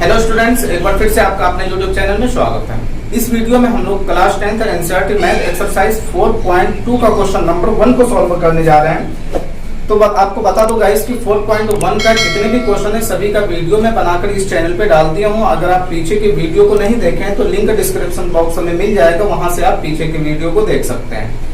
Hello students, एक बार फिर से आपका अपने यूट्यूब चैनल में स्वागत है। इस वीडियो में हम लोग class 10th NCERT math exercise 4.2 का क्वेश्चन नंबर 1 को सॉल्व करने जा रहे हैं। तो आपको बता दो गाइस कि 4.1 का जितने भी क्वेश्चन है सभी का वीडियो में बनाकर इस चैनल पे डाल दिया हूँ। अगर आप पीछे के वीडियो को नहीं देखें तो लिंक डिस्क्रिप्शन बॉक्स में मिल जाएगा, वहां से आप पीछे के वीडियो को देख सकते हैं।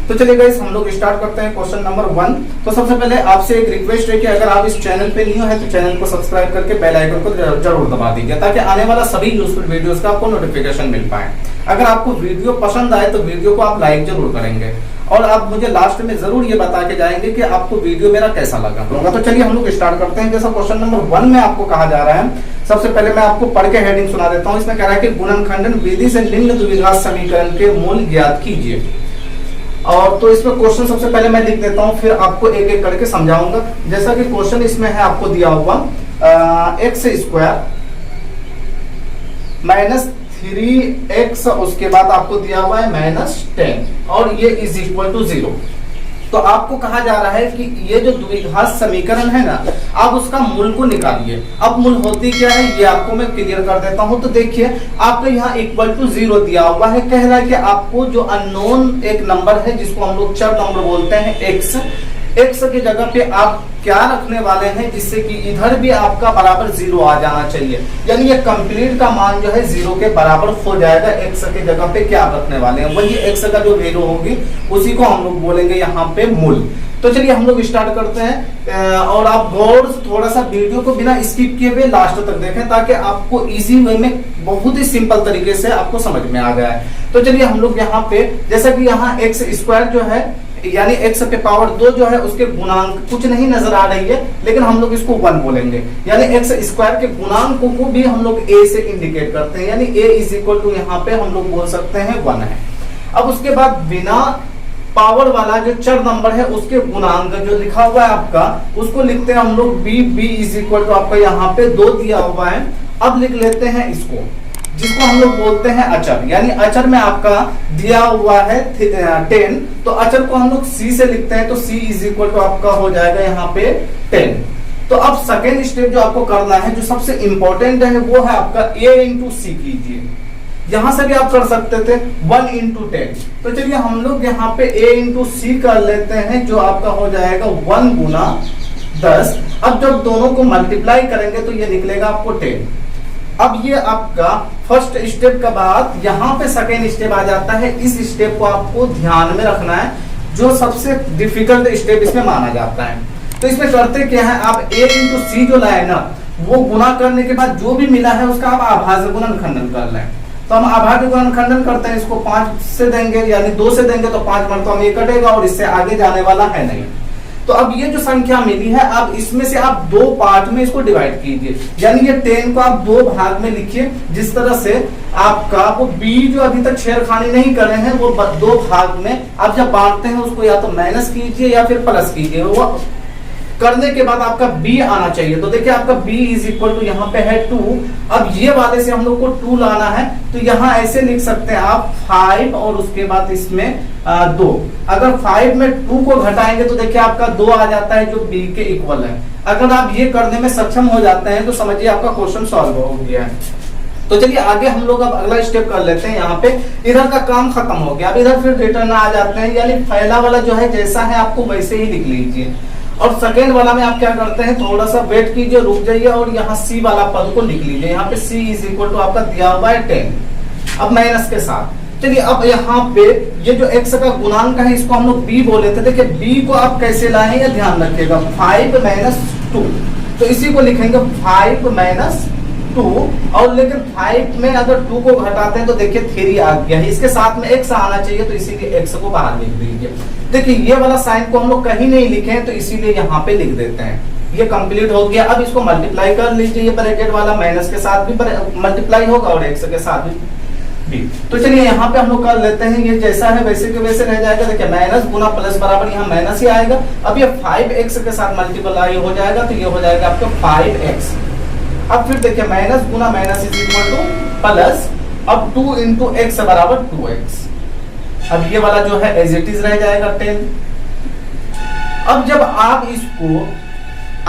तो चलिए गाइस हम लोग स्टार्ट करते हैं क्वेश्चन नंबर 1। तो सबसे पहले आपसे एक रिक्वेस्ट है कि अगर आप इस चैनल पे न्यू है तो चैनल को सब्सक्राइब करके बेल आइकन को जरूर दबा दीजिए, ताकि आने वाला सभी यूजफुल वीडियोस का आपको नोटिफिकेशन मिल पाए। अगर आपको वीडियो पसंद आए तो वीडियो को आप लाइक जरूर करेंगे और आप मुझे लास्ट में जरूर ये बता के जाएंगे कि आपको वीडियो मेरा कैसा लगा होगा। तो चलिए हम लोग स्टार्ट करते हैं। जैसा क्वेश्चन नंबर 1 में आपको कहा जा रहा है, सबसे पहले मैं आपको पढ़ के हेडिंग सुना देता हूँ। इसमें कह रहा है कि गुणनखंडन विधि से निम्न द्विघात समीकरण के मूल ज्ञात कीजिए। और तो इसमें क्वेश्चन सबसे पहले मैं लिख देता हूँ, फिर आपको एक एक करके समझाऊंगा। जैसा कि क्वेश्चन इसमें है आपको दिया हुआ एक्स स्क्वायर माइनस 3x, उसके बाद आपको दिया हुआ है -10 और ये इज इक्वल टू 0। तो आपको कहा जा रहा है कि ये जो द्विघात समीकरण है ना, आप उसका मूल को निकालिए। अब मूल होती क्या है ये आपको मैं क्लियर कर देता हूं। तो देखिए आपको यहाँ इक्वल टू 0 दिया हुआ है। कह रहा है कि आपको जो अननोन एक नंबर है जिसको हम लोग चर नंबर बोलते हैं x की जगह पे आप क्या रखने वाले हैं जिससे कि इधर भी आपका बराबर 0 आ जाना चाहिए। यानी ये कंप्लीट का मान जो है 0 के बराबर हो जाएगा। x के जगह पे क्या रखने वाले हैं, वही x का जो वैल्यू होगी उसी को हम लोग बोलेंगे यहाँ पे मूल। तो चलिए हम लोग स्टार्ट करते हैं और आप गौर थोड़ा सा वीडियो को बिना स्किप किए हुए लास्ट तक देखें, ताकि आपको इजी वे में बहुत ही सिंपल तरीके से आपको समझ में आ गया है। तो चलिए हम लोग यहाँ पे जैसा कि यहाँ एक्स स्क्वायर जो है यानी x पे पावर 2 जो है उसके गुणांक कुछ नहीं नजर आ रही है, लेकिन हम लोग इसको 1 बोलेंगे। यानी x स्क्वायर के गुणांक को भी हम लोग a से इंडिकेट करते हैं, यानी a इज इक्वल टू यहाँ पे हम लोग बोल सकते हैं 1 है। अब उसके बाद बिना पावर वाला जो चर नंबर है उसके गुणांक जो लिखा हुआ है आपका, उसको लिखते हैं हम लोग b इज इक्वल टू आपका यहाँ पे 2 दिया हुआ है। अब लिख लेते हैं इसको, जिसको हम लोग बोलते हैं अचर। यानी अचर में आपका दिया हुआ है 10, तो अचर को हम लोग c से लिखते हैं। तो c इज इक्वल टू आपका हो जाएगा यहाँ पे 10। तो अब सेकेंड स्टेप जो आपको करना है, जो सबसे इंपॉर्टेंट है, वो है आपका a इंटू सी कीजिए। यहां से भी आप कर सकते थे 1 इंटू 10। तो चलिए हम लोग यहाँ पे a इंटू सी कर लेते हैं, जो आपका हो जाएगा 1 गुना 10। अब जब दोनों को मल्टीप्लाई करेंगे तो ये निकलेगा आपको 10। अब ये आपका फर्स्ट स्टेप के बाद यहाँ पे सेकेंड स्टेप आ जाता है। इस स्टेप को आपको ध्यान में रखना है, जो सबसे डिफिकल्ट स्टेप इसमें माना जाता है। तो इसमें करते क्या है, आप a इंटू सी जो लाए ना, वो गुना करने के बाद जो भी मिला है उसका आप आभाज्य गुणनखंडन कर लें। तो हम आभाज्य गुणनखंडन करते हैं, इसको 5 से देंगे यानी 2 से देंगे तो 5 मरतबा ये कटेगा और इससे आगे जाने वाला है नहीं। तो अब ये जो संख्या मिली है, अब इसमें से आप 2 पार्ट में इसको डिवाइड कीजिए। यानी ये 10 को आप 2 भाग में लिखिए, जिस तरह से आपका वो b जो अभी तक छेड़खानी नहीं करे हैं वो 2 भाग में आप जब बांटते हैं उसको या तो माइनस कीजिए या फिर प्लस कीजिए। वो करने के बाद आपका b आना चाहिए। तो देखिए आपका b इज इक्वल टू यहाँ पे है 2। अब ये वाले से हम लोग को 2 लाना है, तो यहाँ ऐसे लिख सकते हैं आप 5 और उसके बाद इसमें 2। अगर 5 में 2 को घटाएंगे तो देखिए आपका 2 आ जाता है, जो b के इक्वल है। अगर आप ये करने में सक्षम हो जाते हैं तो समझिए आपका क्वेश्चन सॉल्व हो गया है। तो चलिए आगे हम लोग अब अगला स्टेप कर लेते हैं। यहाँ पे इधर का काम खत्म हो गया, अब इधर फिर रिटर्न आ जाते हैं। यानी पहला वाला जो है जैसा है आपको वैसे ही लिख लीजिए, और सेकेंड वाला में आप क्या करते हैं, थोड़ा सा वेट कीजिए, रुक जाइए और यहाँ c वाला पद को लिख लीजिए। यहाँ पे c इज इक्वल टू आपका दिया हुआ है 10, अब माइनस के साथ। चलिए अब यहाँ पे ये जो x का गुणांक है इसको हम लोग b बोले थे। देखिए b को आप कैसे लाए हैं, ध्यान रखिएगा, 5 माइनस 2। तो इसी को लिखेंगे 5 माइनस 2, और लेकिन 5 में अगर 2 को घटाते हैं तो देखिए 3 आ गया है। इसके साथ में x आना चाहिए, तो इसीलिए x को बाहर लिख दीजिए। देखिए ये वाला साइन को हम लोग कहीं नहीं लिखे हैं, तो इसीलिए यहाँ पे लिख देते हैं। ये कंप्लीट हो गया। अब इसको मल्टीप्लाई कर लीजिए, ये ब्रैकेट वाला माइनस के साथ भी मल्टीप्लाई होगा और x के साथ भी। तो चलिए यहाँ पे हम लोग कर लेते हैं, ये जैसा है वैसे के वैसे रह जाएगा। देखिए माइनस गुना प्लस बराबर यहाँ माइनस ही आएगा। अब ये 5x के साथ मल्टीप्लाई हो जाएगा, तो ये हो जाएगा आपका 5x। अब फिर देखिए minus Guna minus is equal two plus, अब 2 इंटू एक्स बराबर 2x। अब ये वाला जो है एज इट इज रह जाएगा 10। अब जब आप इसको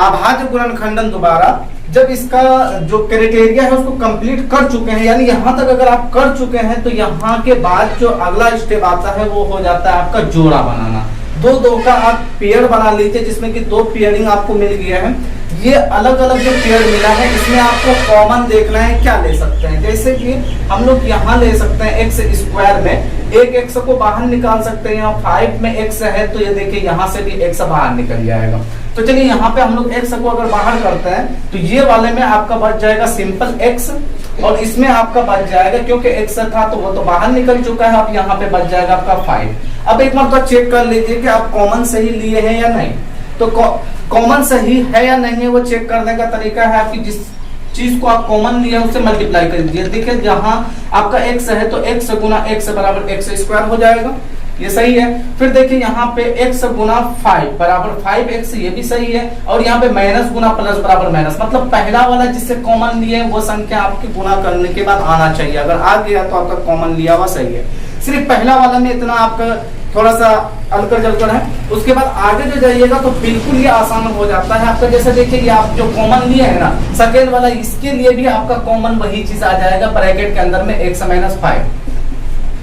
अभाज्य गुणनखंडन दोबारा जब इसका जो क्राइटेरिया है उसको कंप्लीट कर चुके हैं, यानी यहां तक अगर आप कर चुके हैं तो यहां के बाद जो अगला स्टेप आता है वो हो जाता है आपका जोड़ा बनाना। दो का आप पेयर बना लीजिए, जिसमें कि 2 पेयरिंग आपको मिल गया है। ये अलग अलग जो पेयर मिला है इसमें आपको कॉमन देखना है, क्या ले सकते हैं। जैसे कि हम लोग यहाँ ले सकते हैं एक्स स्क्वायर में एक एक्स को बाहर निकाल सकते हैं। यहाँ 5 में एक्स है तो ये देखिए यहाँ से भी एक्स बाहर निकल जाएगा। तो चलिए यहाँ पे हम लोग एक्स को अगर बाहर करते हैं तो ये वाले में आपका बच जाएगा सिंपल एक्स, और इसमें आपका बच जाएगा, क्योंकि एक्स था तो वो तो बाहर निकल चुका है, अब यहाँ पे बच जाएगा आपका 5। अब एक बार तो चेक कर लीजिए कि आप कॉमन सही लिए हैं या नहीं। तो कॉमन सही है या नहीं है वो चेक करने का तरीका है, आपकी जिस चीज को आप कॉमन लिया उससे मल्टीप्लाई कर दीजिए। देखिए जहां आपका x है तो x गुना x बराबर एक्स स्क्वायर हो जाएगा, ये सही है। फिर देखिए यहाँ पे x गुना 5 बराबर 5x, ये भी सही है। और यहाँ पे माइनस गुना प्लस बराबर माइनस, मतलब पहला वाला जिससे कॉमन लिए वो संख्या आपके गुना करने के बाद आना चाहिए। अगर आ गया तो आपका कॉमन लिया हुआ सही है। सिर्फ पहला वाला में इतना आपका थोड़ा सा अलकर जलकर है। उसके बाद आगे जो जाइएगा तो बिल्कुल ये आसान हो जाता है आपका। जैसे देखिए ये आप जो कॉमन लिए है ना सेकेंड वाला, इसके लिए भी आपका कॉमन वही चीज आ जाएगा ब्रैकेट के अंदर में x माइनस 5।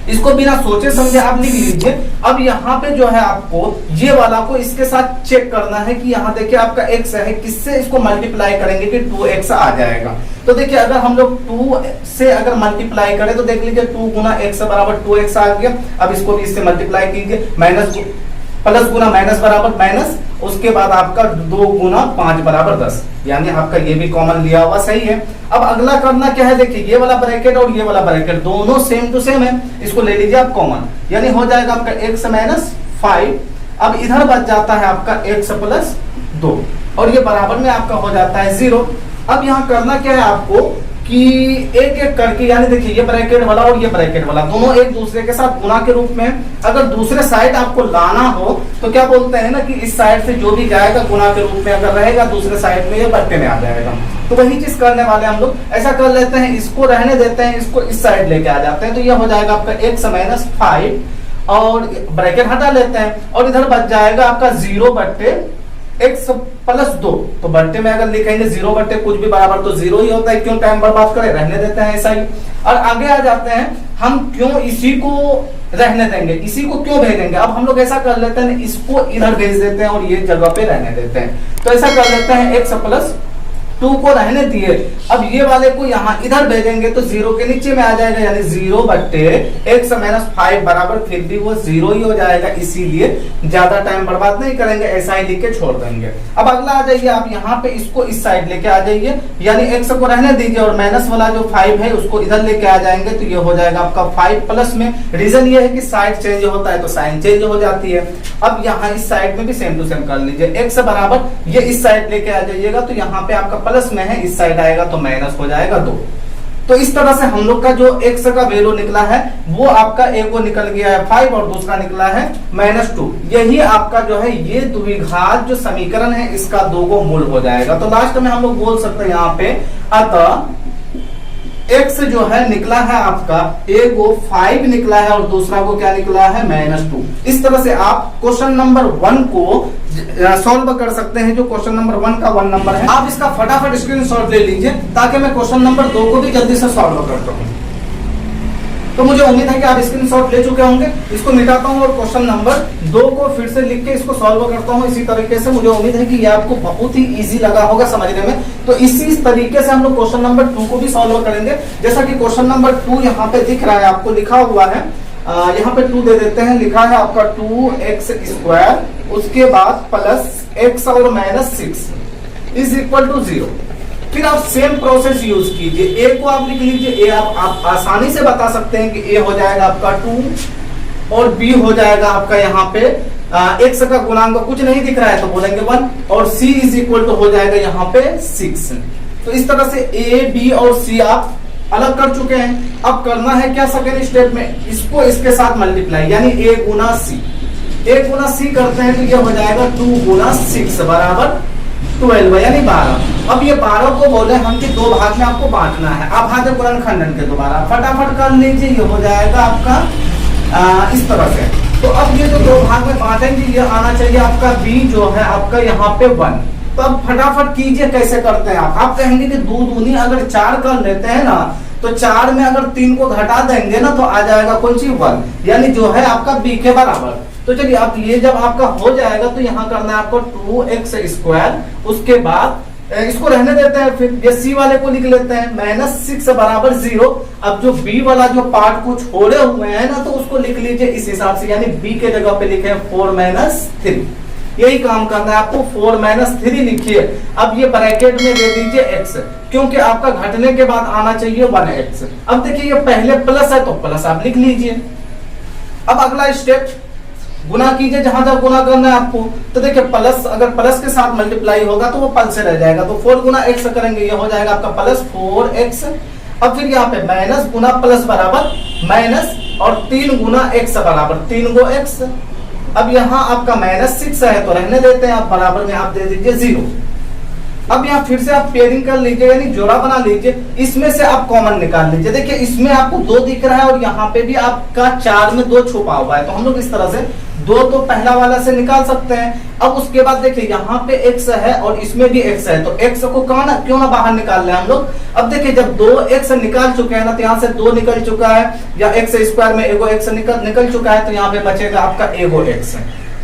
इसको बिना सोचे समझे आप लिख लीजिए। अब यहाँ पे जो है आपको ये वाला को इसके साथ चेक करना है कि यहाँ देखिए आपका x है, किससे इसको मल्टीप्लाई करेंगे कि 2x आ जाएगा। तो देखिए अगर हम लोग 2 से अगर मल्टीप्लाई करें तो देख लीजिए 2 गुना x बराबर 2x आ गया। अब इसको भी इससे मल्टीप्लाई कीजिए, माइनस प्लस गुना माइनस बराबर माइनस, उसके बाद आपका 2 गुना 5 बराबर 10, यानी आपका ये भी कॉमन लिया हुआ सही है। अब अगला करना क्या है, देखिए ये वाला ब्रैकेट और ये वाला ब्रैकेट दोनों सेम टू सेम है, इसको ले लीजिए आप कॉमन, यानी हो जाएगा आपका x माइनस 5। अब इधर बच जाता है आपका x प्लस 2 और ये बराबर में आपका हो जाता है 0। अब यहाँ करना क्या है आपको कि एक एक करके, यानी देखिए ये ब्रैकेट वाला और ये ब्रैकेट वाला दोनों एक दूसरे के साथ गुना के रूप में। अगर दूसरे साइड आपको लाना हो तो क्या बोलते हैं ना कि इस साइड से जो भी जाएगा गुना के रूप में अगर रहेगा, दूसरे साइड में ये बट्टे में आ जाएगा। तो वही चीज करने वाले हम लोग ऐसा कर लेते हैं, इसको रहने देते हैं, इसको इस साइड लेके आ जाते हैं। तो ये हो जाएगा आपका x माइनस 5 और ब्रैकेट हटा लेते हैं और इधर बच जाएगा आपका 0 बट्टे x प्लस 2। तो बट्टे में अगर लिखेंगे 0 बट्टे कुछ भी बराबर तो 0 ही होता है, क्यों टाइम बर्बाद करें, रहने देते हैं ऐसा ही। और आगे आ जाते हैं हम, क्यों इसी को रहने देंगे, इसी को क्यों भेजेंगे। अब हम लोग ऐसा कर लेते हैं, इसको इधर भेज देते हैं और ये जगह पे रहने देते हैं। तो ऐसा कर लेते हैं x प्लस 2 को रहने दिए, अब ये वाले को यहाँ इधर भेजेंगे तो 0 के नीचे में आ जाएगा, यानी 0 बट्टे x माइनस 5 बराबर फिर भी वो 0 ही हो जाएगा। इसीलिए ज्यादा टाइम बर्बाद नहीं करेंगे, ऐसा ही लिख के छोड़ देंगे। अब अगला आ जाइए आप यहाँ पे, इसको इस साइड लेके आ जाइए, यानी x को रहने दीजिए और माइनस वाला जो 5 है उसको इधर लेके आ जाएंगे। तो ये हो जाएगा आपका 5 प्लस में, रीजन ये है कि साइड चेंज होता है तो साइन चेंज हो जाती है। अब यहाँ इस साइड में भी सेम टू सेम कर लीजिए, x बराबर ये इस साइड लेके आ जाइएगा तो यहाँ पे आपका प्लस में है, इस साइड आएगा तो माइनस हो जाएगा 2। तो इस तरह से हम लोग का जो x का वैल्यू निकला है वो आपका एक को निकल गया है 5 और दूसरा निकला है -2। यही आपका जो है ये द्विघात जो समीकरण है इसका 2 को मूल हो जाएगा। तो लास्ट में हम लोग बोल सकते हैं यहाँ पे, अतः x जो है निकला है आपका, एक को 5 निकला है और दूसरा को क्या निकला है -2। इस तरह से आप क्वेश्चन नंबर 1 को सॉल्व कर सकते हैं, जो क्वेश्चन नंबर 1 का 1 नंबर है। आप इसका फटाफट स्क्रीनशॉट ले लीजिए ताकि मैं क्वेश्चन नंबर 2 को भी जल्दी से सॉल्व कर सकूं। तो मुझे उम्मीद है कि आप स्क्रीनशॉट ले चुके होंगे। इसको मिटाता हूं और क्वेश्चन नंबर 2 को फिर से लिख के इसको सॉल्व करता हूं इसी तरीके से। मुझे उम्मीद है कि ये आपको बहुत ही इजी लगा होगा समझने में। तो इसी तरीके से हम लोग क्वेश्चन नंबर 2 को भी सॉल्व करेंगे। जैसा कि क्वेश्चन नंबर 2 यहाँ पे दिख रहा है, आपको लिखा हुआ है, यहाँ पे 2 दे देते हैं, लिखा है आपका 2x स्क्वायर, उसके बाद प्लस x और माइनस 6 इज इक्वल टू 0। फिर आप सेम प्रोसेस यूज कीजिए, a को आप लिख लीजिए, a आप आसानी से बता सकते हैं कि a हो जाएगा आपका 2 और b हो जाएगा आपका यहाँ पे x का गुणांक कुछ नहीं दिख रहा है तो बोलेंगे 1 और c इज इक्वल टू हो जाएगा यहाँ पे 6। तो इस तरह से a b और c आप अलग कर चुके हैं। अब करना है क्या सेकेंड स्टेप में, इसको इसके साथ मल्टीप्लाई, यानी a गुना c करते हैं तो ये हो जाएगा 2 गुना 6 बराबर 12, यानी 12। अब ये 12 को बोले हम कि 2 भाग में आपको बांटना है, अभाज्य गुणनखंडन के दोबारा फटाफट कर लीजिए। ये हो जाएगा आपका इस तरह से। तो अब ये जो 2 भाग में बांटेंगे ये आना चाहिए आपका b जो है आपका यहाँ पे 1। तो अब फटाफट कीजिए कैसे करते हैं आप कहेंगे कि 2 दूनी अगर 4 कर लेते हैं ना तो 4 में अगर 3 को घटा देंगे ना तो आ जाएगा कौन सी 1, यानी जो है आपका b के बराबर। तो चलिए अब ये जब आपका हो जाएगा तो यहाँ करना है आपको 2x², उसके बाद इसको रहने देते हैं, फिर ये c वाले को लिख लेते हैं -6 बराबर 0। अब जो b वाला जो पार्ट को छोड़े हुए हैं ना तो उसको लिख लीजिए इस हिसाब से, यानी b के जगह पे लिखे 4 - 3। यही काम करना है आपको, 4 - 3 लिखिए। अब ये ब्रैकेट में दे दीजिए x, क्योंकि आपका घटने के बाद आना चाहिए 1x। अब देखिए ये पहले प्लस है तो प्लस आप लिख लीजिए। अब अगला स्टेप गुना कीजिए, जहां जहां गुना करना है आपको। तो देखिए प्लस, अगर प्लस के साथ मल्टीप्लाई होगा तो वो पल से रह जाएगा, तो 4 गुना x करेंगे, ये हो जाएगा आपका प्लस 4x। अब फिर यहाँ पे माइनस गुना प्लस बराबर माइनस, और 3 गुना x बराबर 3 गो x। अब यहाँ आपका -6 है तो रहने देते हैं, आप बराबर में आप दे दीजिए 0। अब यहाँ फिर से आप पेयरिंग कर लीजिए, यानी जोड़ा बना लीजिए, इसमें से आप कॉमन निकाल लीजिए। देखिए इसमें आपको 2 दिख रहा है और यहाँ पे भी आपका 4 में 2 छुपा हुआ है, तो हम लोग इस तरह से 2 तो पहला वाला से निकाल सकते हैं। अब उसके बाद देखिए यहाँ पे x है और इसमें भी x है, तो x को क्यों ना बाहर निकाल लें हम लोग। अब देखिए जब 2x निकाल चुके हैं ना तो यहाँ से 2 निकल चुका है, या x² में एगो x निकल चुका है, तो यहाँ पे बचेगा आपका एगो x।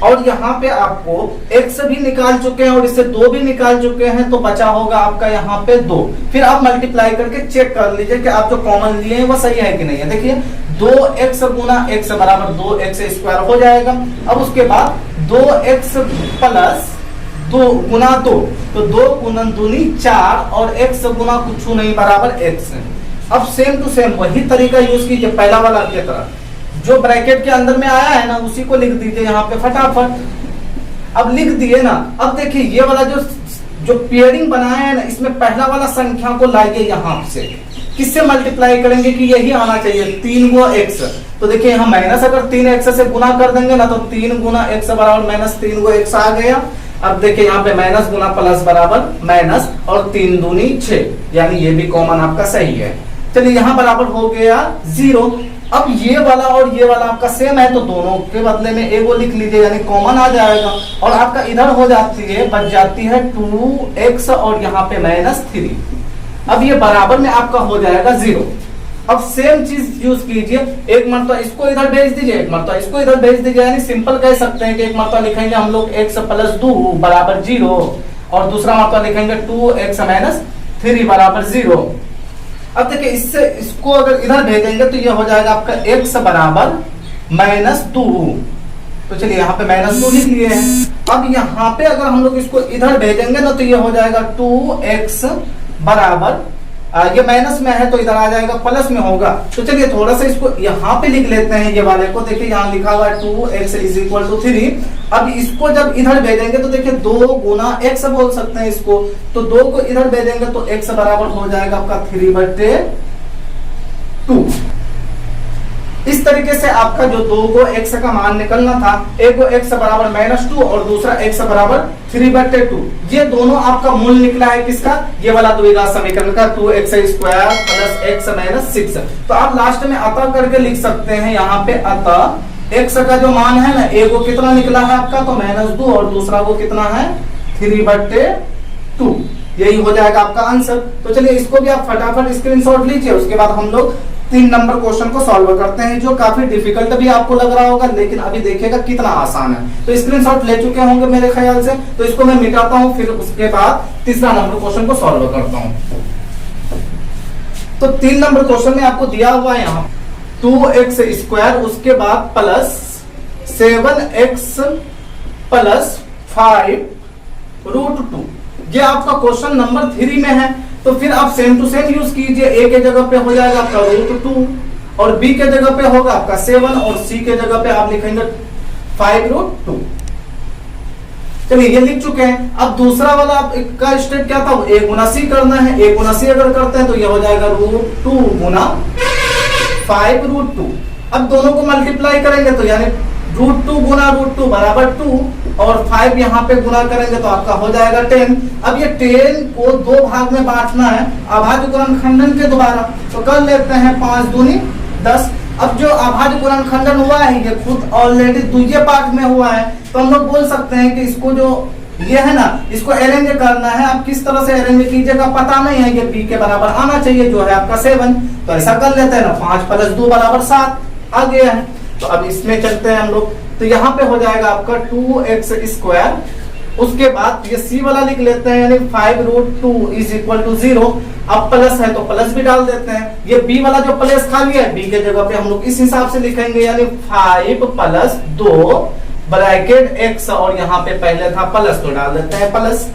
और यहाँ पे आपको x भी निकाल चुके हैं और इससे 2 भी निकाल चुके हैं, तो बचा होगा आपका यहाँ पे 2। फिर आप मल्टीप्लाई करके चेक कर लीजिए कि आप जो कॉमन लिए हैं वो सही है कि नहीं है। देखिए 2x गुना x बराबर 2x² हो जाएगा। अब उसके बाद 2x प्लस 2 गुना 2, तो 2 गुणन दूनी 4 और x गुना कुछ नहीं बराबर x। अब सेम टू सेम वही तरीका यूज कीजिए पहला वाला की तरह, जो ब्रैकेट के अंदर में आया है ना उसी को लिख दीजिए यहाँ पे फटाफट। अब लिख दिए ना, अब देखिए ये वाला जो पेयरिंग बनाया है ना, इसमें पहला वाला संख्या को लाइए यहाँ से, किससे मल्टीप्लाई करेंगे कि यही आना चाहिए 3 गो x। तो देखिए यहाँ माइनस अगर 3x से गुना कर देंगे ना तो 3 गुना x बराबर -3 गो x आ गया। अब देखिए यहाँ पे माइनस गुना प्लस बराबर माइनस, और 3 दूनी 6, यानी ये भी कॉमन आपका सही है। चलिए यहाँ बराबर हो गया 0। अब ये वाला और ये वाला आपका सेम है, तो दोनों के बदले में एगो लिख लीजिए, यानी कॉमन आ जाएगा। और आपका इधर हो जाती है, बच जाती है 2x और यहाँ पे -3। अब ये बराबर में आपका हो जाएगा 0। अब सेम चीज यूज कीजिए, एक मरतबा इसको इधर भेज दीजिए, एक मरतबा इसको इधर भेज दीजिए, यानी सिंपल कह सकते हैं कि एक मरतबा लिखेंगे हम लोग x + 2 बराबर 0, और दूसरा मरतबा लिखेंगे 2x - 3 बराबर 0। अब देखिए इसको अगर इधर भेजेंगे तो ये हो जाएगा आपका x बराबर -2। तो चलिए यहाँ पे -2 लिख लिए हैं। अब यहाँ पे अगर हम लोग इसको इधर भेजेंगे ना तो ये हो जाएगा 2x बराबर, ये माइनस में है तो इधर आ जाएगा प्लस में होगा। तो चलिए थोड़ा सा इसको यहाँ पे लिख लेते हैं, ये वाले को देखिए यहाँ लिखा हुआ है 2x = 3। अब इसको जब इधर भेजेंगे तो देखिए 2 गुना x बोल सकते हैं इसको, तो 2 को इधर भेजेंगे तो x बराबर हो जाएगा आपका 3/2। इस तरीके से आपका जो 2 गो x का मान निकलना था, एक गो x बराबर -2 और दूसरा x बराबर 3/2, ये दोनों आपका मूल निकला है किसका, ये वाला द्विघात समीकरण का 2x² + x - 6। तो आप लास्ट में अतः करके लिख सकते हैं यहाँ पे, अतः x का जो मान है ना, एक गो कितना निकला है आपका, तो -2 और दूसरा वो कितना है 3/2, यही हो जाएगा आपका आंसर। तो चलिए इसको भी आप फटाफट स्क्रीनशॉट लीजिए, उसके बाद हम लोग 3 नंबर क्वेश्चन को सॉल्व करते हैं, जो काफी डिफिकल्ट भी आपको लग रहा होगा, लेकिन अभी देखिएगा कितना आसान है। तो स्क्रीनशॉट ले चुके होंगे मेरे ख्याल से, तो इसको मैं मिटाता हूं, फिर उसके बाद तीसरा नंबर क्वेश्चन को सॉल्व करता हूं। तो 3 नंबर क्वेश्चन में आपको दिया हुआ है यहाँ 2x², उसके बाद प्लस 7x + 5√2, ये आपका क्वेश्चन नंबर 3 में है। तो फिर आप सेम टू सेम यूज कीजिए, a के जगह पे हो जाएगा आपका √2 और b के जगह पे होगा आपका 7 और c के जगह पे आप लिखेंगे 5√2। चलिए ये लिख चुके हैं। अब दूसरा वाला आप का स्टेप क्या था, a गुना c करना है। a गुना c अगर करते हैं तो ये हो जाएगा √2 गुना 5√2। अब दोनों को मल्टीप्लाई करेंगे तो यानी √2 गुना √2 बराबर 2, और 5 यहाँ पे गुना करेंगे तो आपका हो जाएगा 10। अब ये 10 को 2 भाग में बांटना है अभाज्य गुणनखंडन के द्वारा, तो कर लेते हैं 5 दूनी 10। अब जो अभाज्य गुणनखंडन हुआ है ये खुद ऑलरेडी दूसरे पार्ट में हुआ है, तो हम लोग बोल सकते हैं कि इसको जो ये है ना, इसको अरेंज करना है। आप किस तरह से अरेंज कीजिएगा पता नहीं है, ये b के बराबर आना चाहिए जो है आपका 7। तो ऐसा कर लेते हैं ना, 5 + 2 = 7 आ गया है। तो अब इसमें चलते हैं हम लोग, तो यहाँ पे हो जाएगा आपका 2x²। उसके बाद ये c वाला लिख लेते हैं, यानी 5√2 = 0। अब प्लस है तो प्लस भी डाल देते हैं। ये b वाला जो प्लस खाली है, b के जगह पे हम लोग इस हिसाब से लिखेंगे, यानी 5 + 2 ब्रैकेट x, और यहाँ पे पहले था प्लस तो डाल देते हैं प्लस।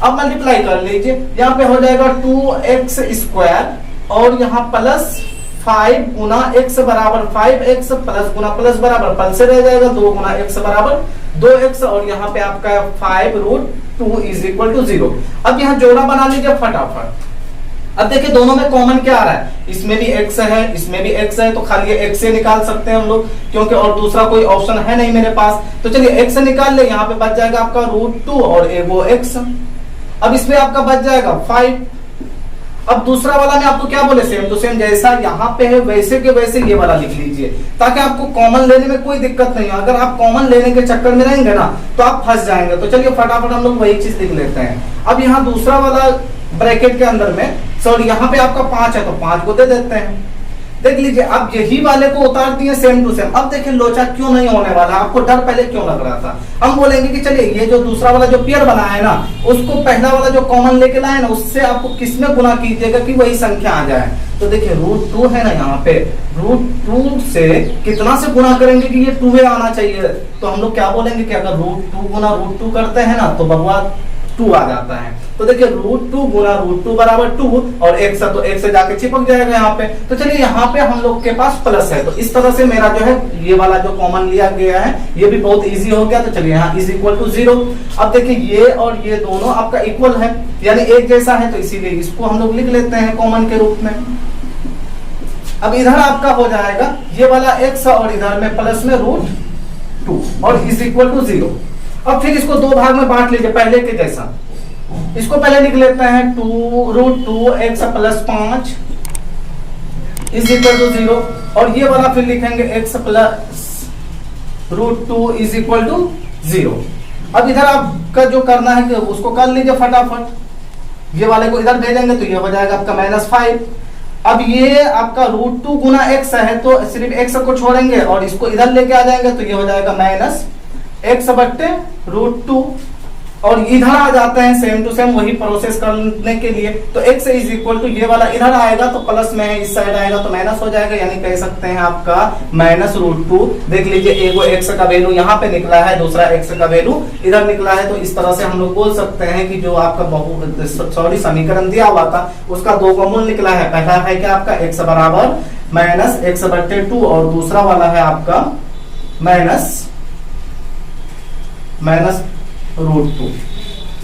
अब मल्टीप्लाई कर लीजिए, यहाँ पे हो जाएगा 2x² और यहाँ प्लस 5 गुना x बराबर 5x प्लस गुना प्लस बराबर प्लस से रह जाएगा 2 गुना x बराबर 2x, और यहाँ पे आपका 5√2 = 0। अब यहाँ जोड़ा बना लीजिए फटाफट। अब देखिए दोनों में कॉमन क्या आ रहा है, इसमें भी x है इसमें भी x है, तो खाली ये x से निकाल सकते हैं हम लोग, क्योंकि और दूसरा कोई ऑप्शन है नहीं मेरे पास। तो चलिए x से निकाल ले, यहाँ पे बच जाएगा आपका √2 और वो x। अब इसमें आपका बच जाएगा 5। अब दूसरा वाला में आपको क्या बोले, सेम टू सेम जैसा यहाँ पे है वैसे के वैसे ये वाला लिख लीजिए, ताकि आपको कॉमन लेने में कोई दिक्कत नहीं हो। अगर आप कॉमन लेने के चक्कर में रहेंगे ना तो आप फंस जाएंगे। तो चलिए फटाफट हम लोग वही चीज लिख लेते हैं। अब यहाँ दूसरा वाला ब्रैकेट के अंदर में, सॉरी यहाँ पे आपका 5 है तो 5 को दे देते हैं। देख लीजिए अब यही वाले को उतार दिए सेम टू सेम। अब देखिए लोचा क्यों नहीं होने वाला, आपको डर पहले क्यों लग रहा था। हम बोलेंगे कि चलिए ये जो दूसरा वाला जो पेयर बना है ना, उसको पहला वाला जो कॉमन लेके लाए ना, उससे आपको किसमें गुना कीजिएगा कि वही संख्या आ जाए। तो देखिए √2 है ना, यहाँ पे √2 से कितना से गुना करेंगे कि ये 2 आना चाहिए। तो हम लोग क्या बोलेंगे कि अगर √2 गुना √2 करते हैं ना तो बबुआ 2 आ जाता है। तो देखिए √2 गुना √2 बराबर 2, और x है तो x से जाके चिपक जाएगा यहाँ पे। तो चलिए यहाँ पे हम लोग के पास प्लस है, तो इस तरह से मेरा जो है ये वाला जो कॉमन लिया गया है ये भी बहुत इजी हो गया। तो चलिए यहाँ = 0। अब देखिए ये और ये दोनों आपका इक्वल है, यानी एक जैसा है, तो इसीलिए इसको हम लोग लिख लेते हैं कॉमन के रूप में। अब इधर आपका हो जाएगा ये वाला x और इधर में प्लस में √2 और = 0। अब फिर इसको दो भाग में बांट लीजिए पहले के जैसा। इसको पहले लिख लेते हैं 2√2x + 5 = 0, और ये वाला फिर लिखेंगे x + √2 = 0। अब इधर आपका जो करना है कि उसको कर लीजिए फटाफट। ये वाले को इधर भेजेंगे तो ये हो जाएगा आपका -5। अब ये आपका √2 गुना x है, तो सिर्फ x को छोड़ेंगे और इसको इधर लेके आ जाएंगे तो ये हो जाएगा -x/√2, और इधर आ जाते हैं सेम टू सेम वही प्रोसेस करने के लिए। तो x = ये वाला इधर आएगा तो प्लस में है, इस साइड आएगा तो माइनस हो जाएगा, यानी कह सकते हैं आपका -√2। देख लीजिए एगो x का वैल्यू यहाँ पे निकला है, दूसरा x का वैल्यू इधर निकला है। तो इस तरह से हम लोग बोल सकते हैं कि जो आपका समीकरण दिया हुआ था उसका दो का मूल निकला है। पहला है कि आपका x बराबर -x/2 और दूसरा वाला है आपका -√2।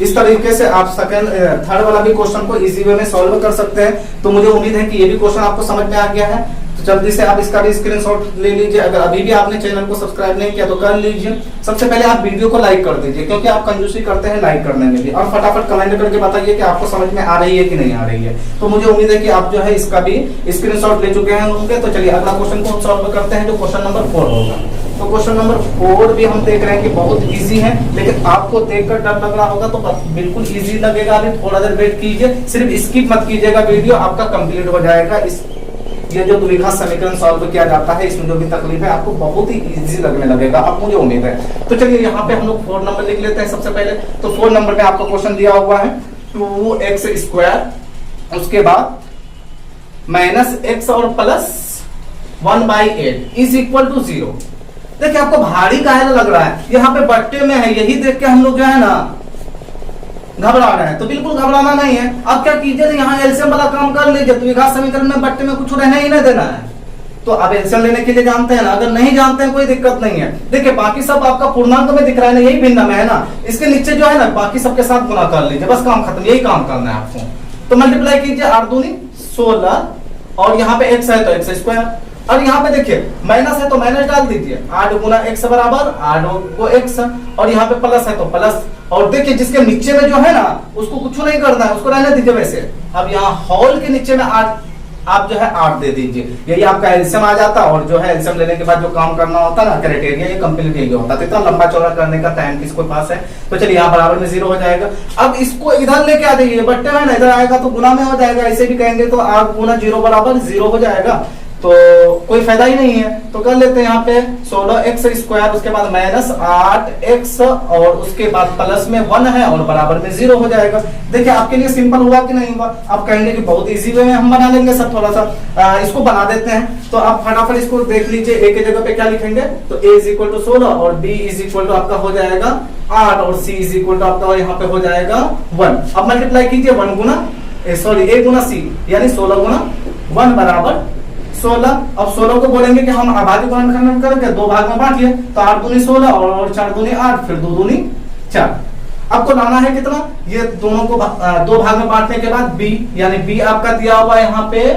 इस तरीके से आप थर्ड वाला भी क्वेश्चन को इजी वे में सॉल्व कर सकते हैं। तो मुझे उम्मीद है कि ये भी क्वेश्चन आपको समझ में आ गया है। तो जल्दी से आप इसका भी स्क्रीनशॉट ले लीजिए। अगर अभी भी आपने चैनल को सब्सक्राइब नहीं किया तो कर लीजिए। सबसे पहले आप वीडियो को लाइक कर दीजिए, क्योंकि आप कंजूसी करते हैं लाइक करने में भी, और फटाफट कमेंट करके बताइए कि आपको समझ में आ रही है कि नहीं आ रही है। तो मुझे उम्मीद है कि आप जो है इसका भी स्क्रीनशॉट ले चुके हैं होंगे। तो चलिए अगला क्वेश्चन को हम सॉल्व करते हैं, जो क्वेश्चन नंबर 4 होगा। तो क्वेश्चन नंबर 4 भी हम देख रहे हैं कि बहुत इजी है, लेकिन आपको देखकर डर लग रहा होगा तो बिल्कुल इजी लगेगा। अभी थोड़ा देर वेट कीजिए, सिर्फ स्किप मत कीजिएगा, वीडियो आपका कंप्लीट हो जाएगा। ये जो द्विघात समीकरण सॉल्व किया जाता है, इसमें जो भी तकलीफ है आपको बहुत ही इजी लगने लगेगा, अब मुझे उम्मीद है। तो चलिए यहाँ पे हम लोग 4 नंबर लिख लेते हैं सबसे पहले। तो 4 नंबर में आपका क्वेश्चन दिया हुआ है 2x², उसके बाद -x और +1/8 = 0। देखिए आपको भारी काहे लग रहा है, यहाँ पे बट्टे में है, यही देख के हम लोग जो है ना घबरा रहे हैं। तो बिल्कुल घबराना नहीं है। आप क्या कीजिए, यहाँ एलसीएम वाला काम कर लीजिए। द्विघात समीकरण में बट्टे में कुछ रहने ही नहीं देना है। तो आप एलसीएम लेने के लिए जानते हैं ना, अगर नहीं जानते हैं कोई दिक्कत नहीं है। देखिए बाकी सब आपका पूर्णांक में दिख रहा है ना, यही भिन्न में है ना, इसके नीचे जो है ना बाकी सबके साथ गुना कर लीजिए, बस काम खत्म। यही काम करना है आपको। तो मल्टीप्लाई कीजिए 8 दूनी 16, और यहाँ पे x है तो x², और यहाँ पे देखिए माइनस है तो माइनस डाल दीजिए। 8 गुना x बराबर 8 को x, और यहाँ पे प्लस है तो प्लस। और देखिए जिसके नीचे में जो है ना उसको कुछ नहीं करना है, उसको रहने दीजिए वैसे। अब यहाँ होल के नीचे में 8 आप जो है 8 दे दीजिए, यही आपका एलसीएम आ जाता। और जो है एलसीएम लेने के बाद जो काम करना होता है ना क्राइटेरिया, ये कंप्लीट यही होता है। तो इतना लंबा चौड़ा करने का टाइम किसके पास है, तो चलिए यहाँ बराबर में 0 हो जाएगा। अब इसको इधर लेके आ जाइए, बट्टे में ना इधर आएगा तो गुना में हो जाएगा, ऐसे भी कहेंगे तो आप गुना 0 बराबर 0 हो जाएगा, तो कोई फायदा ही नहीं है। तो कर लेते हैं यहाँ पे 16x स्क्वायर, उसके बाद माइनस 8x और उसके बाद प्लस में 1 है और बराबर में 0 हो जाएगा। देखिए आपके लिए सिंपल हुआ कि नहीं हुआ, आप कहेंगे कि बहुत इजी वे में हम बना लेंगे सर, थोड़ा सा इसको बना देते हैं। तो आप फटाफट इसको देख लीजिए, a के जगह पे क्या लिखेंगे, तो a इज इक्वल टू 16 और b इज इक्वल टू आपका हो जाएगा 8 और c इज इक्वल टू आपका यहाँ पे हो जाएगा 1। अब मल्टीप्लाई कीजिए 1 गुना a गुना c, यानी 16 गुना 1 बराबर 16। अब 16 को बोलेंगे कि हम आबादी गुणनखंड करके 2 भाग में बांटिए, तो 8 दूनी 16 और 4 दूनी 8, फिर 2 दूनी 4। आपको लाना है कितना, ये दोनों को 2 भाग में बांटने के बाद b, यानी b आपका दिया हुआ है यहाँ पे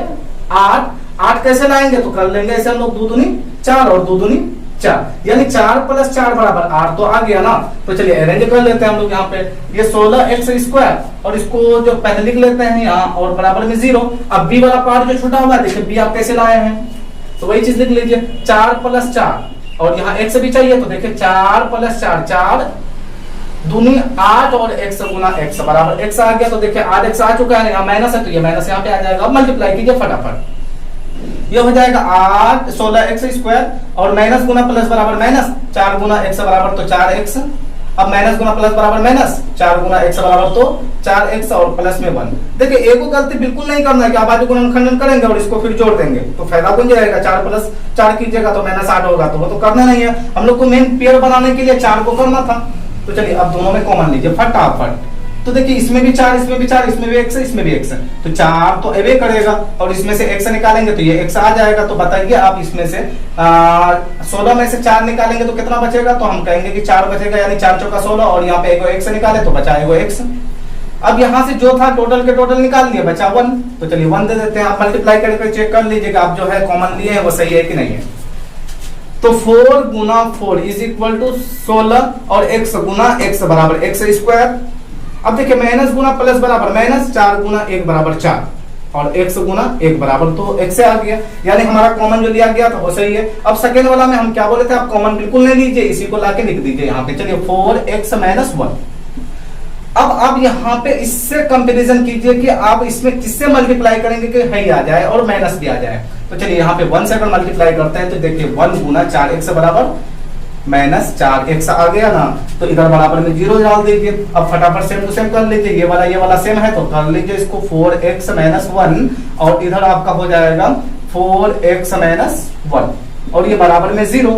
8 कैसे लाएंगे, तो कर लेंगे ऐसे हम लोग 2 दूनी 4 और 2 दूनी 4, यानी 4 प्लस 4 बराबर 8 तो आ गया ना। तो चलिए अरेंज कर लेते हैं हम लोग यहाँ पे, ये 16x स्क्वायर और इसको जो पहले लिख लेते हैं यहाँ और बराबर में 0। अब b वाला पार्ट जो छूटा हुआ है, देखिए b आप कैसे लाए हैं, तो वही चीज लिख लीजिए 4 प्लस 4 और यहाँ x भी चाहिए, तो देखिए 4 प्लस 4, 4 दूनी 8 और x गुना x बराबर x आ गया। तो देखिए 8x आ चुका है, यहाँ माइनस है तो ये माइनस यहाँ पे आ जाएगा। अब मल्टीप्लाई कीजिए फटाफट, ये हो जाएगा 16x स्क्वायर और माइनस गुना प्लस बराबर माइनस, 4 गुना x बराबर तो 4x। अब माइनस गुना प्लस बराबर माइनस, 4 गुना x बराबर तो 4x और प्लस में 1। देखिए एक को गलती बिल्कुल नहीं करना है कि आबादी गुणनखंड करेंगे और इसको फिर जोड़ देंगे, तो फायदा कौन जाएगा, 4 प्लस 4 कीजिएगा तो माइनस 8 होगा, तो वो तो करना नहीं है। हम लोग को मेन पेयर बनाने के लिए 4 को करना था। तो चलिए अब दोनों में कॉमन लीजिए फटाफट, तो देखिए इसमें भी 4, इसमें भी 4, इसमें भी x है, इसमें भी x है, तो 4 तो एवे करेगा और इसमें से x निकालेंगे तो ये x आ जाएगा। तो बताइए आप इसमें से 16 में से 4 निकालेंगे तो कितना बचेगा, तो हम कहेंगे कि 4 बचेगा, यानी 4 चौका 16 और यहाँ पे एगो x निकाले तो बचा एगो x। अब यहाँ से जो था टोटल के टोटल निकाल लिए, बचा 1, तो चलिए 1 दे देते हैं। आप मल्टीप्लाई करके चेक कर लीजिएगा आप जो है कॉमन लिए हैं वो सही है कि नहीं है। तो 4 गुना 4 इज इक्वल टू 16 और x गुना x बराबर x स्क्वायर। अब देखिए माइनस गुना प्लस बराबर माइनस, 4 गुना 1 बराबर 4 और x गुना 1 बराबर तो x से आ गया, यानी हमारा कॉमन जो लिया गया था वो सही है। अब सेकेंड वाला में हम क्या बोले थे, आप कॉमन बिल्कुल नहीं लीजिए, इसी को लाके लिख दीजिए यहाँ पे। चलिए 4x माइनस 1। अब आप यहाँ पे इससे कंपैरिजन कीजिए कि आप इसमें किससे मल्टीप्लाई करेंगे कि है आ जाए और माइनस भी आ जाए। तो चलिए यहाँ पे 1 से अगर मल्टीप्लाई करते हैं तो देखिए 1 गुना 4x बराबर माइनस 4x आ गया ना, तो इधर बराबर में 0 डाल दीजिए। अब फटाफट सेम टू सेम कर लीजिए, ये वाला सेम है तो कर लीजिए इसको 4x माइनस 1 और इधर आपका हो जाएगा 4x माइनस 1 और ये बराबर में 0।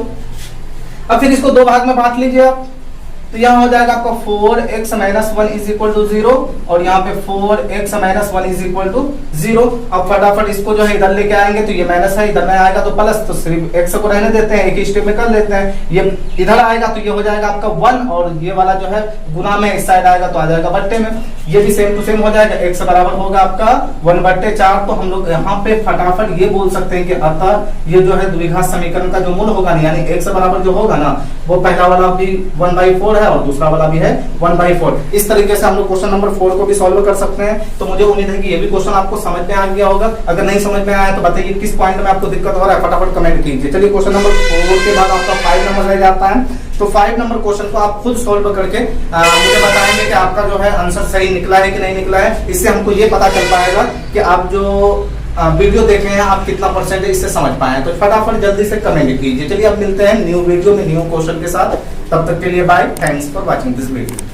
अब फिर इसको 2 भाग में बांट लीजिए आप, तो यहाँ हो जाएगा आपका 4x minus 1 is equal to 0 और यहाँ पे 4x minus 1 is equal to 0। अब फटाफट इसको जो है इधर लेके आएंगे तो ये माइनस है, इधर में आएगा तो प्लस, तो सिर्फ x को रहने देते हैं, एक ही स्टेप में कर लेते हैं। ये इधर आएगा तो ये हो जाएगा आपका 1 और ये वाला जो है गुना में इस साइड आएगा तो आ जाएगा बट्टे में, ये भी सेम टू सेम हो जाएगा। x बराबर होगा आपका 1/4। तो हम लोग यहाँ पे फटाफट ये बोल सकते हैं कि अतः ये जो है द्विघात समीकरण का जो मूल होगा ना, यानी x बराबर जो होगा ना वो पहला वाला भी 1/4 है और दूसरा वाला भी है 1/4। इस तरीके से हम लोग क्वेश्चन नंबर 4 को भी सॉल्व कर सकते हैं। तो मुझे उम्मीद है कि ये भी क्वेश्चन आपको समझ में आ गया होगा। अगर नहीं समझ में आया तो बताइए किस पॉइंट में आपको दिक्कत हो रहा है, फटाफट कमेंट कीजिए। चलिए क्वेश्चन नंबर 4 के बाद आपका 5 नंबर रह जाता है, तो 5 नंबर क्वेश्चन को आप खुद सॉल्व करके मुझे बताएंगे कि आपका जो है आंसर सही निकला है कि नहीं निकला है। इससे हमको ये पता चल पाएगा कि आप जो वीडियो देखे हैं आप कितना परसेंट इससे समझ पाए। तो फटाफट जल्दी से कमेंट कीजिए। चलिए अब मिलते हैं न्यू वीडियो में न्यू क्वेश्चन के साथ, तब तक के लिए bye, thanks for watching this video.